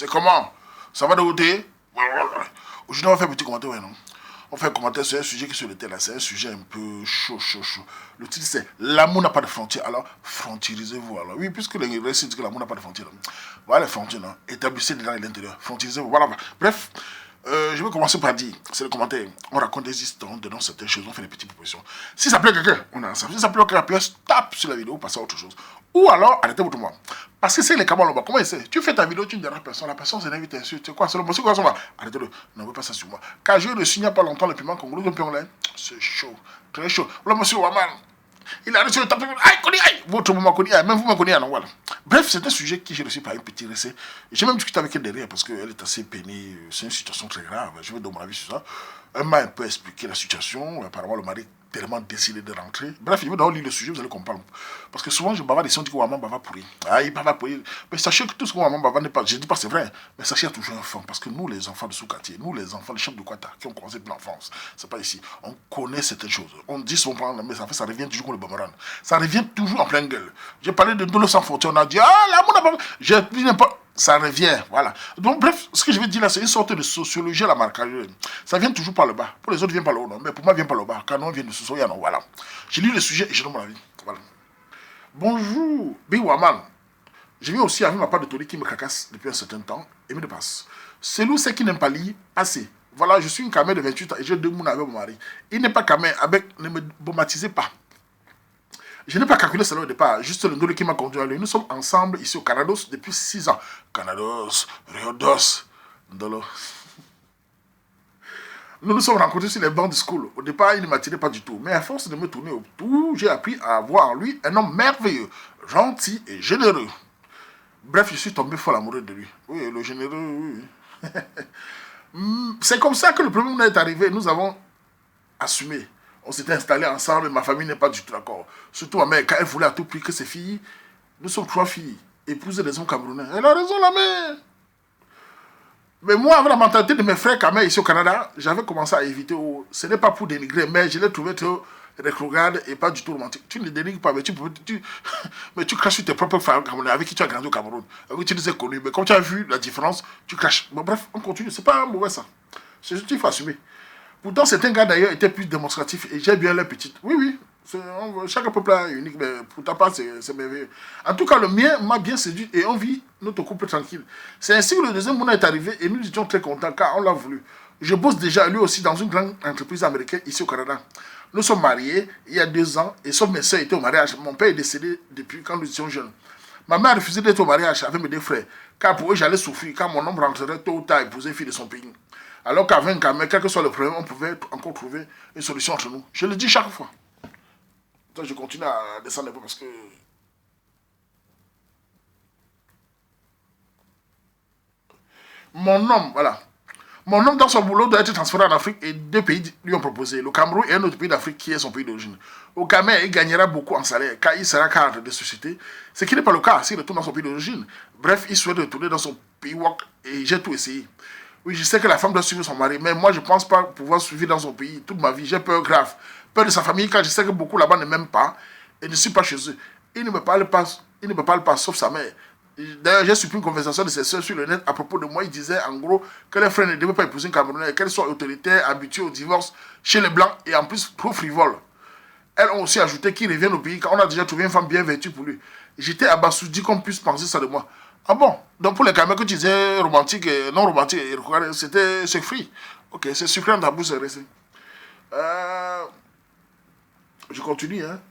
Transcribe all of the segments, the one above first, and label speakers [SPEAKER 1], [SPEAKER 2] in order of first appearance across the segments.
[SPEAKER 1] C'est comment? Ça va de côté? Aujourd'hui, on va faire un petit commentaire, ouais, non? On fait un commentaire sur un sujet qui est sur le terrain. C'est un sujet un peu chaud. Le titre, c'est l'amour n'a pas de frontières. Alors, frontierisez-vous. Alors, oui, puisque les récits disent que l'amour n'a pas de frontières. Voilà les frontières, non? Établissez dedans et l'intérieur. Frontierisez-vous. Voilà. Bref, je vais commencer par dire, c'est le commentaire. On raconte des histoires, on dénonce certaines choses, on fait des petites propositions. Si ça plaît quelqu'un, on est ensemble. Si ça plaît quelqu'un, tape sur la vidéo, passez à autre chose. Ou alors, arrêtez votre moment. Parce que c'est les camarades là-bas. Comment il sait? Tu fais ta vidéo, tu ne diras personne. La personne s'est invitée dessus. Tu sais quoi? C'est le monsieur qui va. Arrêtez-le. Ne veux pas ça sur moi. Car j'ai reçu il n'y a pas longtemps le piment congolais de Pyongyang. C'est chaud. Très chaud. Le monsieur Waman. Il a reçu le tapis. Aïe, Koni, aïe. Votre maman Koni, aïe. Même vous me connaissez, non, voilà. Bref, c'est un sujet qui j'ai reçu par un petit récit. J'ai même discuté avec elle derrière parce qu'elle est assez peinée. C'est une situation très grave. Je vais donner mon avis sur ça. Elle m'a un peu expliqué la situation. Apparemment, le mari tellement décidé de rentrer. Bref, je vais d'abord lire le sujet, vous allez comprendre. Parce que souvent, je bavarde ici, on dit que Ouaman bava pourri. Ah, il bava pourri. Mais sachez que tout ce que Ouaman bava n'est pas. Je ne dis pas c'est vrai, mais sachez qu'il y a toujours un fond. Parce que nous, les enfants de sous-quartier, nous, les enfants de chefs de Kouata, qui ont commencé de l'enfance, c'est pas ici. On connaît certaines choses. On dit souvent, mais en fait, ça revient toujours comme le boomerang. Ça revient toujours en pleine gueule. J'ai parlé de Dolo sans frontières, on a dit, ah, l'amour n'a pas. J'ai dit n'importe. Ça revient, voilà. Donc, bref, ce que je vais dire là, c'est une sorte de sociologie à la marque. Ça vient toujours par le bas. Pour les autres, vient par le haut, non. Mais pour moi, vient par le bas. Quand on vient de ce soya, non, voilà. J'ai lu le sujet et je donne mon avis. Voilà. Bonjour, Biwaman. Je viens aussi avec ma part de Tori qui me cacasse depuis un certain temps et me dépasse. Celui c'est qui n'aime pas lire, assez. Voilà, je suis une camère de 28 ans et j'ai 2 mois avec mon mari. Il n'est pas camère avec, ne me baumatisez pas. Je n'ai pas calculé cela au départ, juste le Ndolo qui m'a conduit à lui. Nous sommes ensemble ici au Canados depuis 6 ans. Canados, Riodos, Ndolo. Nous nous sommes rencontrés sur les bancs de school. Au départ, il ne m'attirait pas du tout. Mais à force de me tourner autour, j'ai appris à voir en lui un homme merveilleux, gentil et généreux. Bref, je suis tombé folle amoureux de lui. Oui, le généreux, oui. C'est comme ça que le premier moment est arrivé. Nous avons assumé. On s'était installés ensemble et ma famille n'est pas du tout d'accord. Surtout ma mère, quand elle voulait à tout prix que ses filles, nous sommes 3 filles, épousées des hommes camerounais. Elle a raison, la mère. Mais moi, avec la mentalité de mes frères camés ici au Canada, j'avais commencé à éviter. Ce n'est pas pour dénigrer, mais je l'ai trouvé trop rétrograde et pas du tout romantique. Tu ne dénigres pas, mais mais tu craches sur tes propres frères camerounais avec qui tu as grandi au Cameroun, avec qui tu les as connus. Mais comme tu as vu la différence, tu craches. Bon, bref, on continue. C'est pas mauvais ça. C'est juste qu'il faut assumer. Pourtant, certains gars d'ailleurs étaient plus démonstratifs et j'ai bien leur petite. Oui, oui, chaque peuple est unique, mais pour ta part, c'est merveilleux. En tout cas, le mien m'a bien séduit et on vit notre couple tranquille. C'est ainsi que le deuxième mois est arrivé et nous étions très contents car on l'a voulu. Je bosse déjà lui aussi dans une grande entreprise américaine ici au Canada. Nous sommes mariés il y a 2 ans et sauf mes soeurs étaient au mariage. Mon père est décédé depuis quand nous étions jeunes. Ma mère a refusé d'être au mariage avec mes 2 frères car pour eux j'allais souffrir quand mon homme rentrerait tôt ou tard épouser une fille de son pays. Alors qu'avec un gamin, quel que soit le problème, on pouvait encore trouver une solution entre nous. Je le dis chaque fois. Donc je continue à descendre un peu parce que... Mon homme, voilà. Mon homme, dans son boulot, doit être transféré en Afrique et 2 pays lui ont proposé. Le Cameroun et un autre pays d'Afrique qui est son pays d'origine. Au Cameroun, il gagnera beaucoup en salaire car il sera cadre de société. Ce qui n'est pas le cas s'il retourne dans son pays d'origine. Bref, il souhaite retourner dans son pays et j'ai tout essayé. Oui, je sais que la femme doit suivre son mari, mais moi, je ne pense pas pouvoir suivre dans son pays toute ma vie. J'ai peur grave. Peur de sa famille, car je sais que beaucoup là-bas ne m'aiment pas et ne suis pas chez eux. Il ne me parle pas, sauf sa mère. D'ailleurs, j'ai suivi une conversation de ses soeurs sur le net à propos de moi. Il disait en gros que les frères ne devaient pas épouser une Camerounaise, qu'elles soient autoritaires, habituées au divorce chez les Blancs et en plus trop frivoles. Elles ont aussi ajouté qu'il revienne au pays car on a déjà trouvé une femme bien vêtue pour lui. J'étais abasourdi qu'on puisse penser ça de moi. Ah bon? Donc pour les Camerounais que tu disais romantique et non romantique, c'est free. Ok, c'est sucré dans ta bouche, c'est resté. Je continue, hein.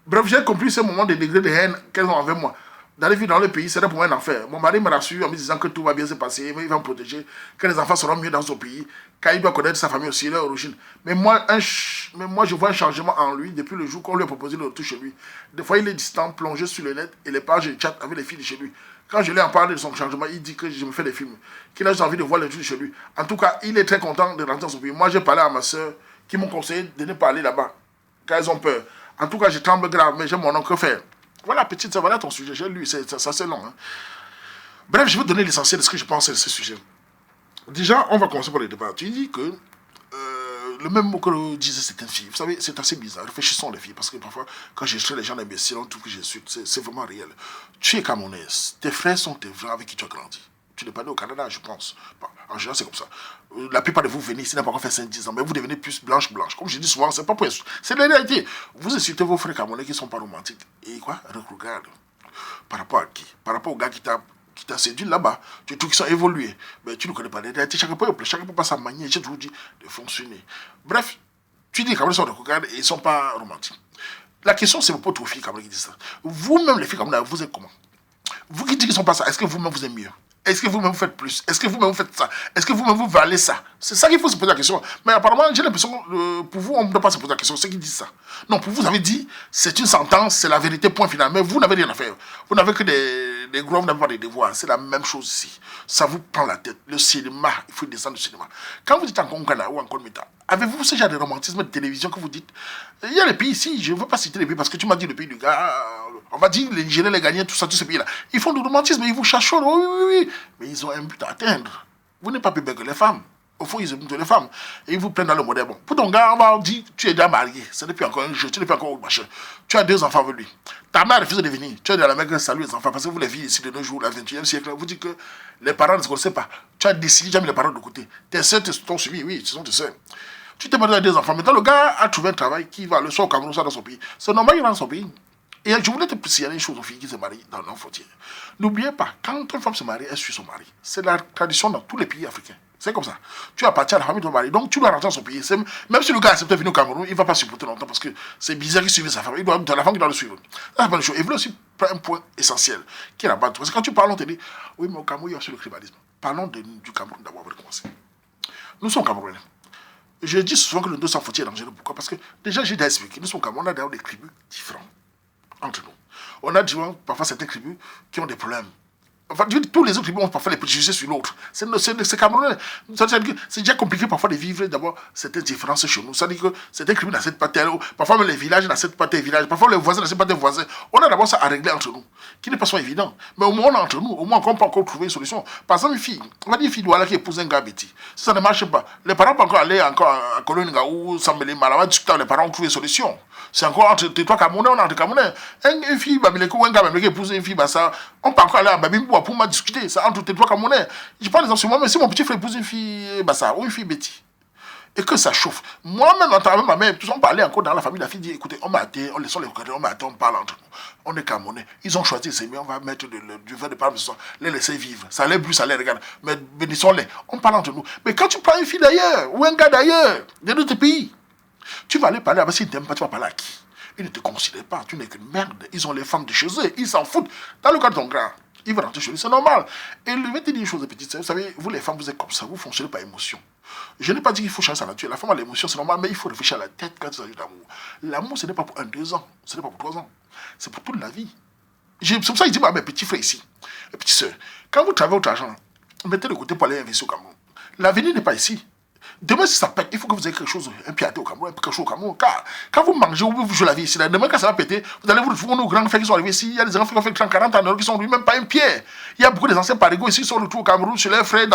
[SPEAKER 1] Bref, j'ai compris ce moment de degré de haine qu'elles ont avec moi. D'aller vivre dans le pays, c'était pour moi un enfer. Mon mari me rassure en me disant que tout va bien se passer, mais il va me protéger, que les enfants seront mieux dans son pays, car il doit connaître sa famille aussi, leur origine. Mais moi, je vois un changement en lui depuis le jour qu'on lui a proposé le retour chez lui. Des fois, il est distant, plongé sur le net et les pages de chat avec les filles de chez lui. Quand je lui en parle de son changement, il dit que je me fais des films, qu'il a envie de voir les trucs de chez lui. En tout cas, il est très content de rentrer dans son pays. Moi, j'ai parlé à ma soeur qui m'ont conseillé de ne pas aller là-bas, car elles ont peur. En tout cas, je tremble grave, mais j'ai mon nom, que faire? Voilà, petite sœur, voilà ton sujet. J'ai lu, ça c'est long. Hein. Bref, je vais donner l'essentiel de ce que je pense de ce sujet. Déjà, on va commencer par le débat. Tu dis que le même mot que disaient certaines filles, vous savez, c'est assez bizarre. Réfléchissons les filles, parce que parfois, quand j'ai les gens d'imbéciles, on trouve que je suis, c'est vraiment réel. Tu es camerounaise, tes frères sont tes frères avec qui tu as grandi. Tu n'es pas né au Canada, je pense. Bon, en général, c'est comme ça. La plupart de vous venez ici, n'a pas encore fait 5-10 ans, mais vous devenez plus blanche. Comme je dis souvent, c'est pas pour c'est la réalité. Vous insultez vos frères camerounais qui ne sont pas romantiques. Et quoi? Regarde. Par rapport à qui? Par rapport au gars qui t'a séduit là-bas. Tu trouves qu'ils sont évolués. Mais tu ne connais pas les réalités. Chacun peut pas sa manière, j'ai toujours dit, de fonctionner. Bref, tu dis que les Camerounais sont regarde et ils ne sont pas romantiques. La question, c'est pas aux filles camerounaises qui disent ça. Vous-même, les filles camerounaises, vous êtes comment? Vous qui dites qu'ils ne sont pas ça, est-ce que vous-même vous êtes mieux? Est-ce que vous-même vous faites plus? Est-ce que vous-même vous faites ça? Est-ce que vous-même vous valez ça? C'est ça qu'il faut se poser la question. Mais apparemment, j'ai l'impression, pour vous, on ne doit pas se poser la question. Ceux qui disent ça. Non, pour vous, vous avez dit, c'est une sentence, c'est la vérité, point final. Mais vous n'avez rien à faire. Vous n'avez que des gros, vous n'avez pas des devoirs. C'est la même chose ici. Ça vous prend la tête. Le cinéma, il faut descendre du cinéma. Quand vous dites en Ghana ou en Kolmeta, avez-vous ce genre de romantisme de télévision que vous dites? Il y a les pays ici, je ne veux pas citer les pays parce que tu m'as dit le pays du gars, on va dire les Nigériens, les Ghanéens, tout ça, tous ces pays-là. Ils font du romantisme, ils vous chachonnent, oui. Mais ils ont un but à atteindre. Vous n'êtes pas plus belle que les femmes. Au fond, ils aiment les femmes. Et ils vous prennent dans le modèle. Bon, pour ton gars, on va dire, tu es déjà marié. Ce n'est plus encore un jeu, tu n'es plus encore un machin. Tu as 2 enfants avec lui. Ta mère refuse de venir. Tu es dans la main, salut les enfants. Parce que vous, les filles, ici, de nos jours, le 21e siècle, vous dites que les parents ne se connaissent pas. Tu as décidé, tu as mis les parents de côté. Tes soeurs t'ont suivi, oui, ce sont tes soeurs. Tu t'es marié à 2 enfants. Maintenant, le gars a trouvé un travail qui va le soir au Cameroun, ça dans son pays. C'est normal, il est dans son pays. Et je voulais te signaler une chose aux filles qui se marient dans nos frontières. N'oubliez pas, quand une femme se marie, elle suit son mari. C'est la tradition dans tous les pays africains. C'est comme ça. Tu appartiens à la famille de ton mari, donc tu dois rentrer dans son pays. Même si le gars accepte de venir au Cameroun, il ne va pas supporter longtemps parce que c'est bizarre qu'il suive sa famille. Il doit la femme qui doit le suivre. Ça, c'est chose. Et vous aussi un point essentiel qui est la base. Parce que quand tu parles, on te dit, oui, mais au Cameroun, il y a aussi le tribalisme. Parlons du Cameroun d'abord avant de commencer. Nous sommes Camerounais. Je dis souvent que le 200 frontières est dangereux. Pourquoi? Parce que déjà, j'ai déjà expliqué, nous sommes Camerounais, on a d'ailleurs des tribus différentes entre nous. On a parfois certaines tribus qui ont des problèmes. Enfin, tous les autres tribus ont parfois les préjugés sur l'autre. C'est Camerounais. C'est déjà compliqué parfois de vivre d'abord certaines différences chez nous. Ça veut dire que certaines tribus n'acceptent pas tel, parfois même les villages n'acceptent pas tel village, parfois les voisins n'acceptent pas tel voisin. On a d'abord ça à régler entre nous, qui n'est pas souvent évident. Mais au moins on est entre nous, au moins on peut encore trouver une solution. Par exemple, une fille, on va dire une fille doit qui épouse un gars bêtis. Si ça ne marche pas, les parents peuvent encore aller encore à Cologne ou s'emmêler mal, on va discuter avec les parents, trouver une solution. C'est encore entre toi Camerounais, on est entre Camerounais. Une fille, ou un gars qui épouse une fille, ça, on peut encore aller à Babimboua pour me discuter. Ça entre toi Camerounais. Je prends l'exemple sur moi, mais si mon petit frère épouse une fille, ça, ou une fille bêtise, et que ça chauffe. Moi-même, en tant que ma mère, tous on parlait encore dans la famille, la fille dit, écoutez, on m'a atteint, on laisse les regarder, on m'a atteint, on parle entre nous. On est Camerounais. Ils ont choisi ces mais on va mettre du vin de parme, les laisser vivre. Ça les plus, ça les regarde. Mais bénissons-les. On parle entre nous. Mais quand tu prends une fille d'ailleurs, ou un gars d'ailleurs, d'un autre pays, tu vas aller parler avec s'ils ne t'aiment pas, tu vas parler à qui? Ils ne te considèrent pas, tu n'es qu'une merde. Ils ont les femmes de chez eux, ils s'en foutent. Dans le cas de ton grand, il va rentrer chez lui, c'est normal. Et je vais te dire une chose petite, vous savez, vous les femmes, vous êtes comme ça, vous fonctionnez par émotion. Je n'ai pas dit qu'il faut changer sa nature. La femme a l'émotion, c'est normal, mais il faut réfléchir à la tête quand il s'agit d'amour. L'amour, ce n'est pas pour 1-2 ans, ce n'est pas pour 3 ans, c'est pour toute la vie. C'est pour ça que je dis à mes petits frères ici, mes petites soeurs, quand vous travaillez votre argent, mettez de côté pour aller investir au Cameroun. L'avenir n'est pas ici. Demain, si ça pète, il faut que vous ayez quelque chose, un pied à terre au Cameroun, quelque chose au Cameroun. Car quand vous mangez ou vous jouez la vie ici, demain, quand ça va péter, vous allez vous retrouver nos grands frères qui sont arrivés ici. Il y a des enfants qui ont fait 30, 40 ans, qui sont lui même pas un pied. Il y a beaucoup d'anciens parigots ici qui sont retournés au Cameroun chez leurs frères.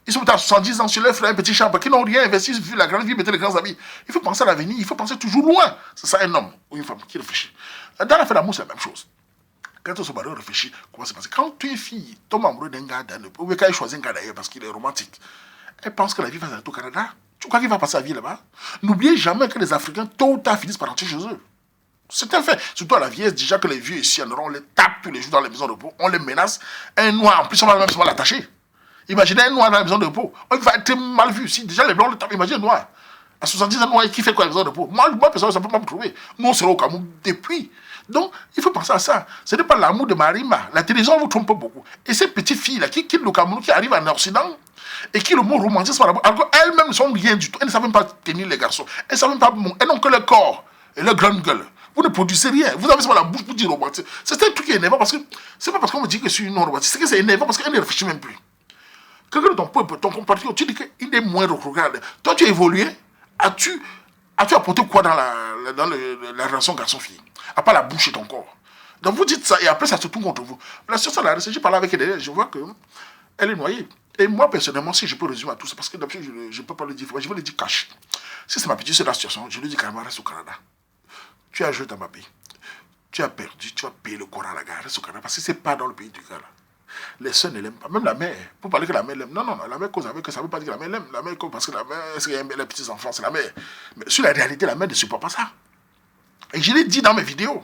[SPEAKER 1] Ils sont à 70 ans chez leurs frères, un petit chambre, qui n'ont rien investi, vu la grande vie, mettez les grands amis. Il faut penser à l'avenir, il faut penser toujours loin. C'est ça un homme ou une femme qui réfléchit. Dans l'affaire d'amour, c'est la même chose. Quand on se marie, on réfléchit, comment c'est passé. Quand tu es une fille, tombe amoureux d'un gars, ou quand elle choisit un gars d'ailleurs parce qu'il est romantique, elle pense que la vie va s'arrêter au Canada. Tu crois qu'il va passer la vie là-bas? N'oubliez jamais que les Africains, tôt ou tard, finissent par rentrer chez eux. C'est un fait. Surtout à la vieillesse, déjà que les vieux ici en Europe, on les tape tous les jours dans les maisons de repos, on les menace. Un noir, en plus, on va même se l'attacher. Imaginez un noir dans la maison de repos. Il va être mal vu ici. Déjà, les blancs le tapent. Imaginez un noir. À 70 ans, noir qui fait quoi à la maison de repos? Moi, personnellement, ça ne peut pas me trouver. Nous, on sera au Cameroun depuis. Donc, il faut penser à ça. Ce n'est pas l'amour de Marima. La télévision vous trompe beaucoup. Et ces petites filles-là qui quittent le Cameroun, qui arrivent en Occident, et qui le mot romantisme, alors elles-mêmes ne sont rien du tout. Elles ne savent même pas tenir les garçons. Elles ne savent même pas, elles n'ont que le corps et leur grande gueule. Vous ne produisez rien. Vous avez seulement la bouche pour dire romantisme. C'est un truc qui est énervant parce que c'est pas parce qu'on me dit que je suis non romantique, c'est que c'est énervant parce qu'elle ne réfléchit même plus. Quelqu'un de ton peuple, ton compatriote, tu dis qu'il est moins regarde. Toi, tu as évolué. As-tu apporté quoi dans la relation garçon-fille? À part la bouche et ton corps. Donc vous dites ça et après ça se tourne contre vous. La sœur, j'ai parlé avec elle, je vois qu'elle est noyée. Et moi, personnellement, si je peux résumer à tout ça, parce que d'habitude, je ne peux pas le dire, je vais le dire cash. Si c'est ma petite, c'est la situation, je lui dis carrément, reste au Canada. Tu as joué dans ma pays. Tu as perdu, tu as payé le Coran à la gare, reste au Canada, parce que ce n'est pas dans le pays du gars là. Les sœurs ne l'aiment pas. Même la mère. Pour parler que la mère l'aime. Non, la mère cause avec que ça ne veut pas dire que la mère l'aime. La mère cause parce que la mère, est-ce qu'elle aime les petits enfants, c'est la mère. Mais sur la réalité, la mère ne supporte pas ça. Et je l'ai dit dans mes vidéos.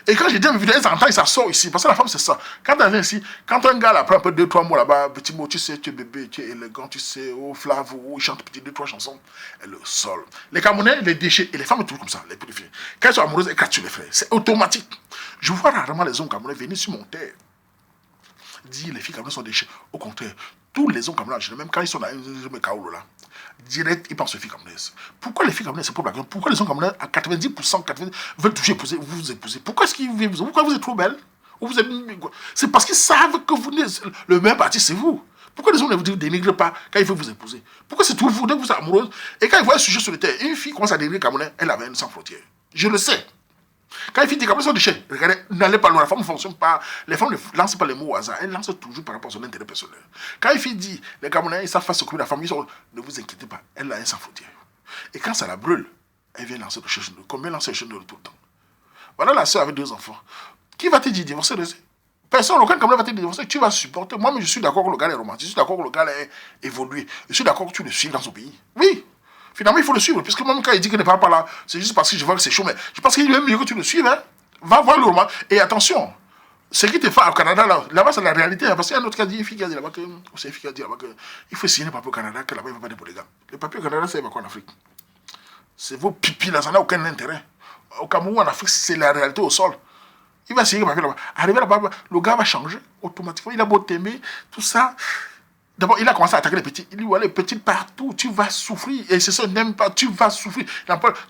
[SPEAKER 1] Et quand j'ai dit dans mes vidéos, elles entendent, ça sort ici. Parce que la femme, c'est ça. Quand elle vient ici, quand un gars là prend un peu 2-3 mots là-bas, petit mot, tu sais, tu es bébé, tu es élégant, tu sais, oh, flave, oh, il chante petit 2-3 chansons, elle le sort. Les Camerounais, les déchets, et les femmes, toujours comme ça, les petites filles. Quand elles sont amoureuses, elles craquent sur les frères. C'est automatique. Je vois rarement les hommes camerounais venir sur mon terre dire les filles camerounaises sont déchets. Au contraire, tous les hommes camerounais, même quand ils sont dans un kaolo là, direct, ils pensent aux filles camerounaises. Pourquoi les filles camerounaises, c'est pour la gueule? Pourquoi les hommes camerounais, à 90%, veulent toujours épouser, vous épouser? Pourquoi est-ce qu'ils viennent vous? Pourquoi vous êtes trop belle? Vous êtes... C'est parce qu'ils savent que vous n'êtes... Le meilleur parti, c'est vous. Pourquoi les hommes ne vous dénigrent pas quand ils veulent vous épouser? Pourquoi c'est tout vous, dès que vous êtes amoureuse? Et quand ils voient un sujet sur le terre, une fille commence à dénigrer Camerounais, elle avait une sans frontière. Je le sais. Quand les filles disent Camerounais sont déchets, regardez, n'allez pas loin, la femme ne fonctionne pas. Les femmes ne lancent pas les mots au hasard, elles lancent toujours par rapport à son intérêt personnel. Quand les filles disent les Camerounais, ils savent faire s'occuper de la famille, ne vous inquiétez pas, elle a un sans frontière. Et quand ça la brûle, elle vient lancer le chercher de combien lancer le chercher de tout le temps. Voilà la soeur avec 2 enfants. Qui va te dire divorcer? Personne, aucun Camerounais va te dire divorcer. Tu vas supporter. Moi, mais je suis d'accord que le gars est romantique. Je suis d'accord que le gars est évolué. Je suis d'accord que tu le suives dans son pays. Oui. Finalement, il faut le suivre. Puisque même quand il dit qu'il ne parle pas là, c'est juste parce que je vois que c'est chaud. Mais je pense qu'il est mieux que tu le suives. Hein. Va voir le roman. Et attention, ce qui te fait au Canada, là-bas, c'est la réalité. Parce qu'il y a un autre qui a dit, une fille qui a dit là-bas que, c'est une fille qui a dit là-bas que, il faut signer les papiers au Canada, que là-bas, il ne va pas des polygames. Les papiers au Canada, c'est quoi en Afrique? C'est vos pipis là, ça n'a aucun intérêt. Au Cameroun, en Afrique, c'est la réalité au sol. Il va signer le papier là-bas. Arrivé là-bas, le gars va changer automatiquement. Il a beau t'aimer, tout ça. D'abord, il a commencé à attaquer les petits. Il dit, ouais, les petits partout, tu vas souffrir. Et c'est ça, n'aime pas, tu vas souffrir.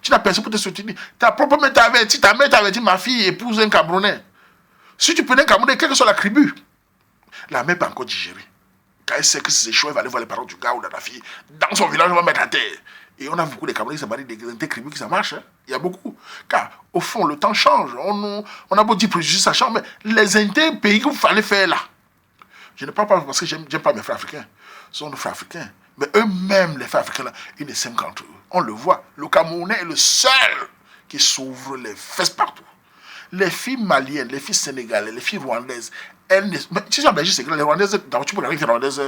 [SPEAKER 1] Tu n'as personne pour te soutenir. Ta propre mère t'a averti, ma fille épouse un Camerounais. Si tu prenais un Camerounais, quelle que soit la tribu, la mère peut encore digérer. Quand elle sait que c'est chaud, elle va aller voir les parents du gars ou de la fille. Dans son village, on va mettre à terre. Et on a beaucoup de Camerounais qui se marient des tribus qui ça marche. Hein. Il y a beaucoup. Car, au fond, le temps change. On a beau dire préjugés, ça change, mais les intérêts pays qu'il fallait faire là. Je ne parle pas parce que j'aime pas mes frères africains. Ce sont nos frères africains. Mais eux-mêmes, les frères africains, là, ils ne s'aiment qu'entre eux. On le voit. Le Camerounais est le seul qui s'ouvre les fesses partout. Les filles maliennes, les filles sénégalaises, les filles rwandaises, elles ne... Mais tu sais, en Belgique, c'est que les rwandaises, d'abord, tu peux arriver les rwandaises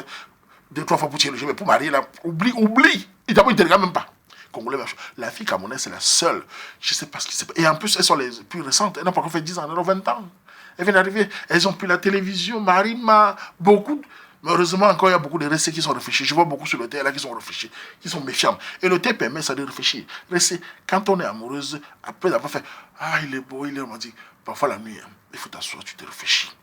[SPEAKER 1] 2-3 fois pour tirer le jeu, mais pour marier, là, oublie. D'abord, ils ne te regardent même pas. Congolais, même chose. La fille camerounaise, c'est la seule. Je ne sais pas ce qui s'est passé. Et en plus, elles sont les plus récentes. Elles n'ont pas encore fait 10 ans, elles ont 20 ans. Elles viennent d'arriver. Elles ont pris la télévision, Marima, beaucoup. Mais heureusement, encore, il y a beaucoup de restés qui sont réfléchis. Je vois beaucoup sur le terre là qui sont réfléchis, qui sont méfiants. Et le terre permet ça de réfléchir. Rester, quand on est amoureuse, après avoir fait, ah, il est beau, il est romantique. Parfois, la nuit, hein, il faut t'asseoir, tu te réfléchis.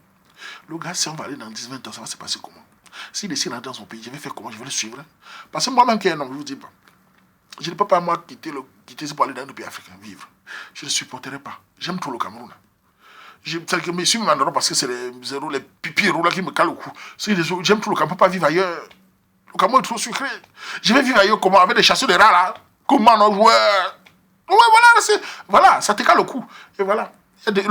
[SPEAKER 1] Le gars, si on va aller dans 10-20 ans, ça va se passer comment? S'il décide d'entrer dans son pays, je vais faire comment? Je vais le suivre. Hein? Parce que moi-même, qui est un homme, je ne vous dis pas. Je ne peux pas, moi, quitter pour aller dans un pays africain, vivre. Je ne supporterai pas. J'aime trop le Cameroun. Je me suis maintenant parce que c'est les pipis là qui me calent au cou. J'aime trop le Cameroun, je ne peux pas vivre ailleurs. Le Cameroun est trop sucré. Je vais vivre ailleurs comment? Avec des chasseurs de rats là. Comment nos joueurs? Ouais, voilà, ça te cale au cou. Et voilà.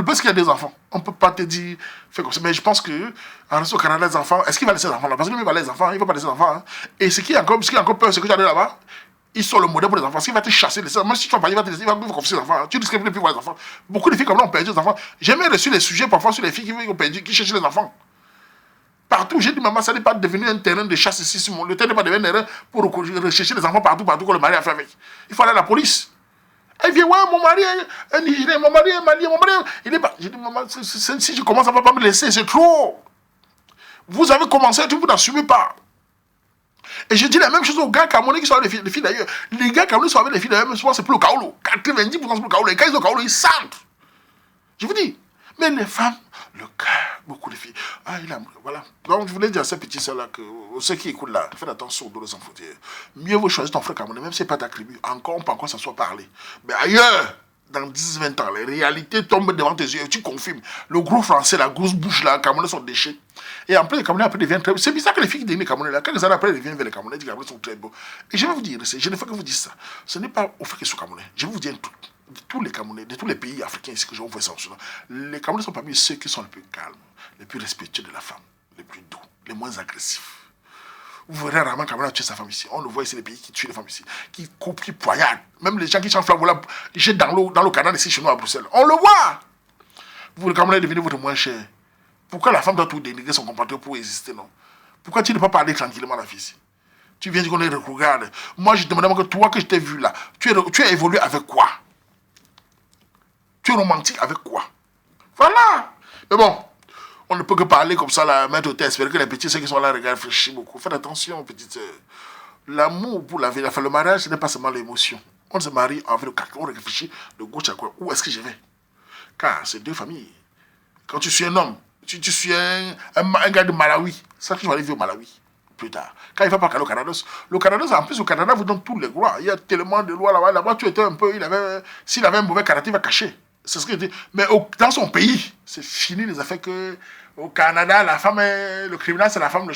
[SPEAKER 1] Parce qu'il y a des enfants. On ne peut pas te dire, fais comme ça. Mais je pense que, en restant au Canada, les enfants, est-ce qu'il va laisser les enfants là? Parce que lui, il va laisser les enfants, il ne va pas laisser les enfants. Hein. Et ce qui est encore peur, c'est que j'allais là-bas. Ils sont le modèle pour les enfants. S'il va te chasser, même si tu vas pas, il va te laisser, il va te confier les enfants. Tu risques de ne plus voir les enfants. Beaucoup de filles comme là ont perdu les enfants. J'ai même reçu les sujets parfois sur les filles qui ont perdu, qui cherchent les enfants. Partout, j'ai dit, maman, ça n'est pas devenu un terrain de chasse ici. Le terrain n'est pas devenu un terrain pour rechercher les enfants partout, que le mari a fait avec. Il faut aller à la police. Elle vient, ouais, mon mari est un Nigérien, mon mari est malien, mon mari est... Il est pas... J'ai dit, maman, si je commence, ça ne va pas me laisser, c'est trop. Vous avez commencé, vous n'assumez pas. Et je dis la même chose aux gars camerounais qui sont avec les filles d'ailleurs. Les gars camerounais sont avec les filles d'ailleurs, mais souvent c'est pour le kaolo. 90% c'est pour le kaolo. Et quand ils ont le kaolo, ils sentent. Je vous dis. Mais les femmes, le cœur, beaucoup de filles. Ah, voilà. Donc je voulais dire à ces petits soeurs là que ceux qui écoutent là, faites attention aux dos enfants. Mieux vaut choisir ton frère camerounais, même si ce n'est pas ta tribu. Encore, on peut encore s'asseoir parler. Mais ailleurs, dans 10-20 ans, les réalités tombent devant tes yeux. Tu confirmes. Le gros français, la grosse bouche là, les Camerounais sont déchets. Et après, les Camerounais après deviennent très beaux. C'est bizarre que les filles qui deviennent les Camerounais là, quelques années après, elles deviennent vers les Camerounais, les Camerounais sont très beaux. Et je vais vous dire, je ne fais que vous dire ça. Ce n'est pas au fait qu'ils sont Camerounais. Je vais vous dire un truc. De tous les Camerounais, de tous les pays africains ici que je vous vois ça, les Camerounais sont parmi ceux qui sont les plus calmes, les plus respectueux de la femme, les plus doux, les moins agressifs. Vous verrez rarement Cameroun tuer sa femme ici. On le voit ici, les pays qui tuent les femmes ici, qui coupent, qui poignardent. Même les gens qui chantent flambeau là, ils jettent dans le canal ici chez nous à Bruxelles. On le voit. Vous, le Cameroun est devenu votre moins cher. Pourquoi la femme doit tout dénigrer son compatriote pour exister, non? Pourquoi tu ne peux pas parler tranquillement, la fille ici? Tu viens dire qu'on est regarde. Moi, je te demande que toi que je t'ai vu là, tu as évolué avec quoi? Tu es romantique avec quoi? Voilà. Mais bon, on ne peut que parler comme ça, là, mettre au test. Espérer que les petits, ceux qui sont là, regardent, réfléchissent beaucoup. Faites attention, petites sœurs. L'amour pour la vie, le mariage, ce n'est pas seulement l'émotion. On se marie avec le caca, on réfléchit de gauche à gauche. Où est-ce que je vais? Car c'est deux familles. Quand tu suis un homme, tu suis un gars de Malawi, ça tu vas aller vivre au Malawi plus tard. Quand il va pas au Canada, en plus, au Canada, vous donne tous les droits. Il y a tellement de lois là-bas. Là-bas, tu étais un peu, s'il avait un mauvais caractère, il va cacher. C'est ce que je dis. Mais dans son pays, c'est fini les affaires que au Canada, la femme, le criminel, c'est la femme.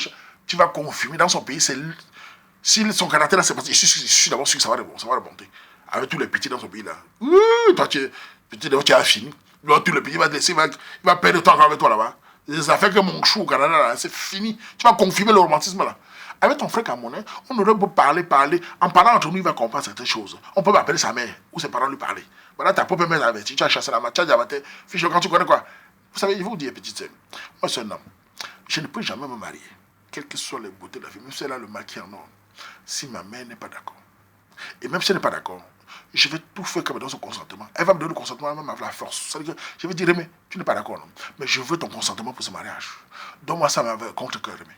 [SPEAKER 1] Tu vas confirmer dans son pays, c'est si son caractère là, c'est parce que je suis d'abord sûr que ça va remonter. Avec tous les petits dans son pays là. Toi, tu as fini. Tous les pays, il va te laisser, il va perdre temps avec toi là-bas. Les affaires que mon chou au Canada là, c'est fini. Tu vas confirmer le romantisme là. Avec ton frère Camerounais, on aurait beau parler. En parlant entre nous, il va comprendre certaines choses. On peut appeler sa mère ou ses parents lui parler. Voilà, ta propre mère avec tu as chassé la match, tu as diabaté, fiche quand tu connais quoi. Vous savez, il faut vous dire, petite sœur, moi, c'est un homme. Je ne peux jamais me marier, quelles que soient les beautés de la vie, même si elle a le maquis en or, si ma mère n'est pas d'accord. Et même si elle n'est pas d'accord, je vais tout faire comme dans son consentement. Elle va me donner le consentement, elle va m'avoir la force. C'est-à-dire que je vais dire, mais tu n'es pas d'accord, non? Mais je veux ton consentement pour ce mariage. Donne-moi ça contre cœur, Rémi.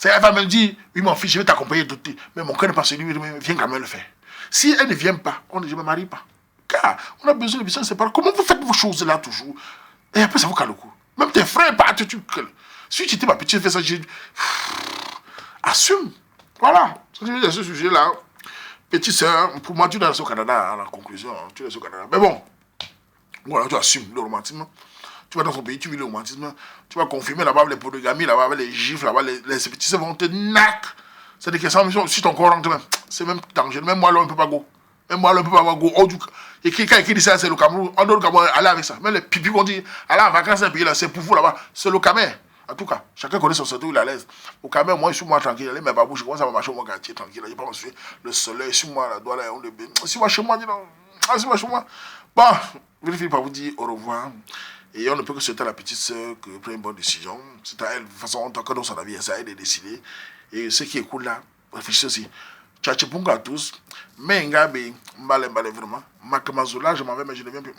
[SPEAKER 1] Elle va me dire, oui, mon fils, je vais t'accompagner, mais mon cœur n'est pas celui, viens quand même le faire. Si elle ne vient pas, je ne me marie pas. Car on a besoin de se séparer. Comment vous faites vos choses là toujours? Et après, ça vous cale le coup. Même tes frères partent, si tu étais ma petite, fais ça, assume. Voilà. À ce sujet-là, petite soeur, pour moi, tu es au Canada, à la conclusion, tu es au Canada. Mais bon, voilà, tu assumes le romantisme. Tu vas dans ton pays, tu vis le romantisme. Tu vas confirmer là-bas les polygamies, là-bas les gifles, là-bas les petits soeurs vont te nac. C'est-à-dire que ça, si ton corps rentre, c'est même dangereux. Même moi, là, on ne peut pas go. Même moi, là, on ne peut pas go. Et quelqu'un qui dit ça, c'est le Cameroun. On doit le Cameroun aller avec ça. Même les pipis vont dire, aller en vacances dans un pays là, c'est pour vous là-bas. C'est le Cameroun. En tout cas, chacun connaît son secteur, il est à l'aise. Au Cameroun, moi, je suis moi tranquille. Allez, mes babous, je commence à marcher au mon quartier tranquille. Je pas me suivre le soleil sur moi, la doigt là, on le bain. Si moi, chez moi, dis donc. Si moi, chez moi. Bon, je vais finir par vous dire au revoir. Et on ne peut que souhaiter à la petite soeur que prenne une bonne décision. C'est à elle, de toute façon, en tant que dans son avis, c'est à elle de décider. Et ce qui est cool là, réfléchissez aussi. Tchatchipung à tous. Mais Ngabe, m'allez vraiment. Makamazoula, je m'en vais, mais je ne viens plus.